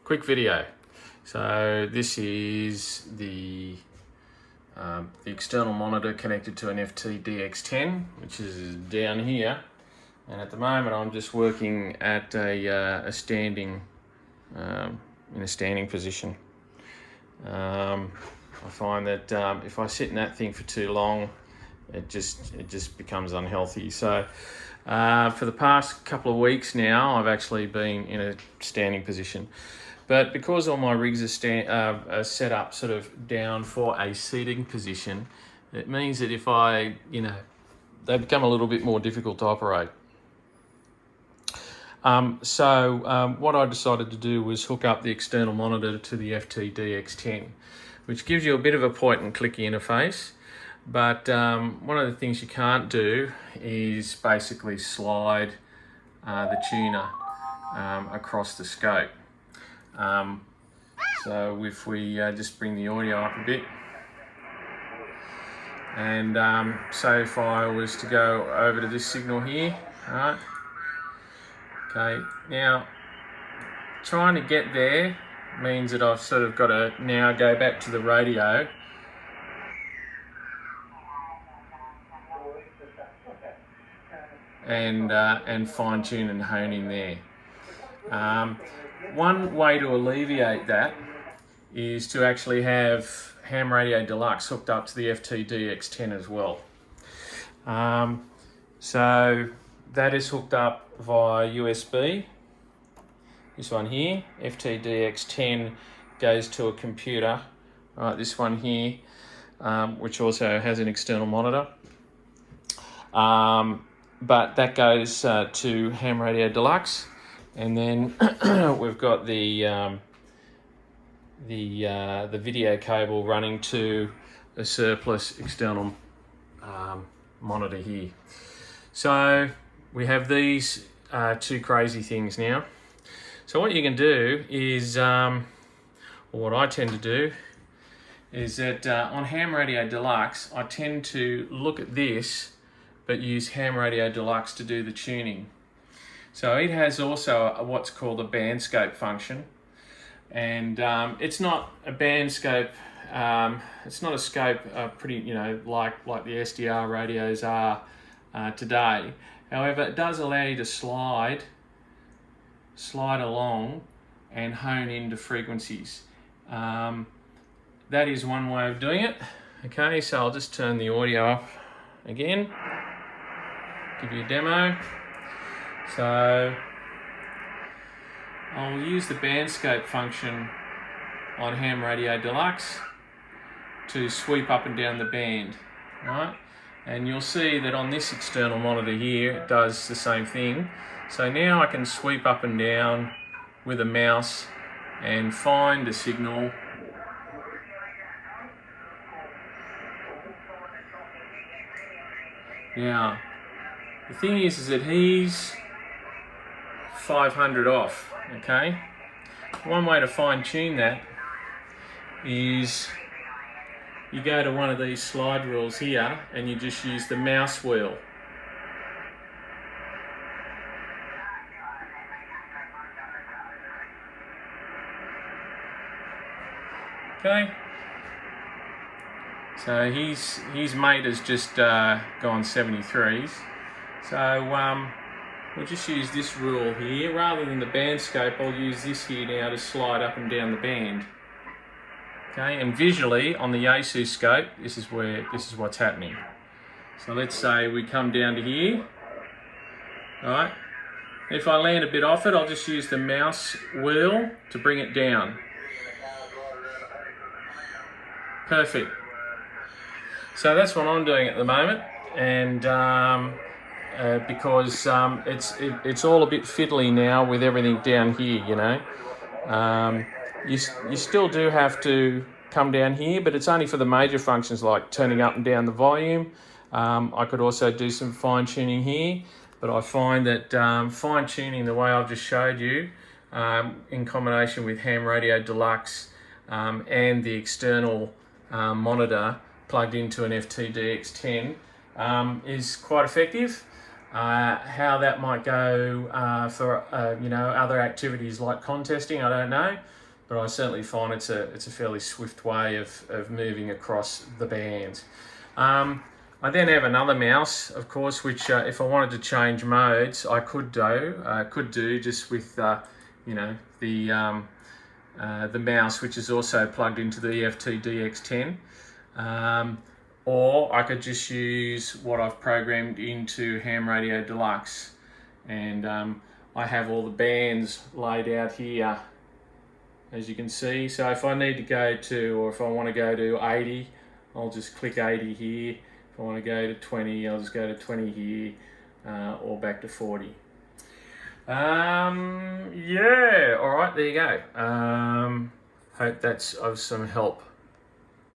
quick video. So this is the external monitor connected to an FTDX10, which is down here. And at the moment, I'm just working at a standing, in a standing position. I find that if I sit in that thing for too long, it just becomes unhealthy. So for the past couple of weeks now, I've actually been in a standing position. But because all my rigs are set up sort of down for a seating position, it means that if they become a little bit more difficult to operate. So what I decided to do was hook up the external monitor to the FTDX10, which gives you a bit of a point and click interface. But one of the things you can't do is basically slide the tuner across the scope. So if we just bring the audio up a bit, and so if I was to go over to this signal here, right? Okay, now trying to get there means that I've sort of got to now go back to the radio and fine tune and hone in there. One way to alleviate that is to actually have Ham Radio Deluxe hooked up to the FTDX10 as well. So that is hooked up via USB. This one here, FTDX10, goes to a computer. This one here, which also has an external monitor. But that goes to Ham Radio Deluxe, and then we've got the video cable running to a surplus external monitor here. So we have these two crazy things now. So what you can do is, or what I tend to do, is that on Ham Radio Deluxe, I tend to look at this, but use Ham Radio Deluxe to do the tuning. So it has also what's called a band scope function. And it's not a band scope, it's not a scope pretty, like the SDR radios are today. However, it does allow you to slide along and hone into frequencies. That is one way of doing it. Okay, so I'll just turn the audio up again, give you a demo. So I'll use the band scope function on Ham Radio Deluxe to sweep up and down the band, right? And you'll see that on this external monitor here, it does the same thing. So now I can sweep up and down with a mouse and find a signal. Now, the thing is that he's 500 off, okay? One way to fine tune that is you go to one of these slide rules here and you just use the mouse wheel. Okay, so his mate has just gone 73s. So we'll just use this rule here. Rather than the band scope, I'll use this here now to slide up and down the band. Okay, and visually on the Yaesu scope, this is what's happening. So let's say we come down to here. All right. If I land a bit off it, I'll just use the mouse wheel to bring it down. Perfect. So that's what I'm doing at the moment, and because it's all a bit fiddly now with everything down here, you still do have to come down here, but it's only for the major functions like turning up and down the volume. I could also do some fine tuning here, but I find that fine tuning the way I've just showed you, in combination with Ham Radio Deluxe and the external monitor plugged into an FTDX10, is quite effective. How that might go for other activities like contesting, I don't know, but I certainly find it's a fairly swift way of moving across the band. I then have another mouse, of course, which if I wanted to change modes, I could do just with the mouse, which is also plugged into the FTDX10. Or I could just use what I've programmed into Ham Radio Deluxe, and I have all the bands laid out here, as you can see. So if I need to go to, or if I want to go to 80, I'll just click 80 here. If I want to go to 20, I'll just go to 20 here, or back to 40. Yeah, all right, there you go. Hope that's of some help.